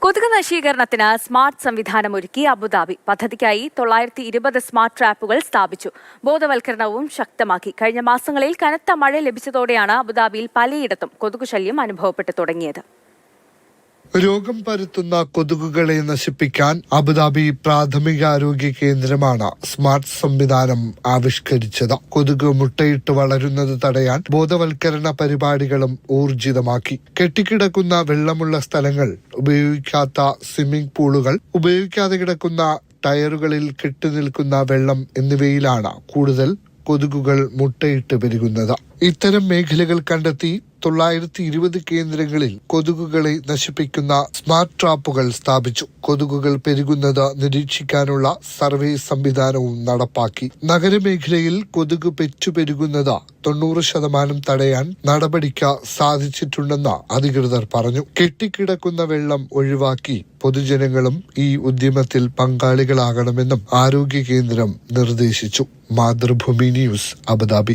കൊതുക് നശീകരണത്തിന് സ്മാർട്ട് സംവിധാനം ഒരുക്കി അബുദാബി. പദ്ധതിക്കായി 920 സ്മാർട്ട് ട്രാപ്പുകൾ സ്ഥാപിച്ചു. ബോധവൽക്കരണവും ശക്തമാക്കി. കഴിഞ്ഞ മാസങ്ങളിൽ കനത്ത മഴ ലഭിച്ചതോടെയാണ് അബുദാബിയിൽ പലയിടത്തും കൊതുക് ശല്യം അനുഭവപ്പെട്ടു തുടങ്ങിയത്. രോഗം പരത്തുന്ന കൊതുകുകളെ നശിപ്പിക്കാൻ അബുദാബി പ്രാഥമികാരോഗ്യ കേന്ദ്രമാണ് സ്മാർട്ട് സംവിധാനം ആവിഷ്കരിച്ചത്. കൊതുക് മുട്ടയിട്ട് വളരുന്നത് തടയാൻ ബോധവൽക്കരണ പരിപാടികളും ഊർജിതമാക്കി. കെട്ടിക്കിടക്കുന്ന വെള്ളമുള്ള സ്ഥലങ്ങൾ, ഉപയോഗിക്കാത്ത സ്വിമ്മിംഗ് പൂളുകൾ, ഉപയോഗിക്കാതെ കിടക്കുന്ന ടയറുകളിൽ കെട്ടിനിൽക്കുന്ന വെള്ളം എന്നിവയിലാണ് കൂടുതൽ കൊതുകുകൾ മുട്ടയിട്ട് പെരുകുന്നത്. ഇത്തരം മേഖലകൾ കണ്ടെത്തി 920 കേന്ദ്രങ്ങളിൽ കൊതുകുകളെ നശിപ്പിക്കുന്ന സ്മാർട്ട് ട്രാപ്പുകൾ സ്ഥാപിച്ചു. കൊതുകുകൾ പെരുകുന്നത് നിരീക്ഷിക്കാനുള്ള സർവേ സംവിധാനവും നടപ്പാക്കി. നഗരമേഖലയിൽ കൊതുക് പെരുകുന്നത് 90% തടയാൻ നടപടിക്ക് സാധിച്ചിട്ടുണ്ടെന്ന് അധികൃതർ പറഞ്ഞു. കെട്ടിക്കിടക്കുന്ന വെള്ളം ഒഴിവാക്കി പൊതുജനങ്ങളും ഈ ഉദ്യമത്തിൽ പങ്കാളികളാകണമെന്നും ആരോഗ്യ കേന്ദ്രം നിർദ്ദേശിച്ചു. Mathrubhumi news, Abu Dhabi.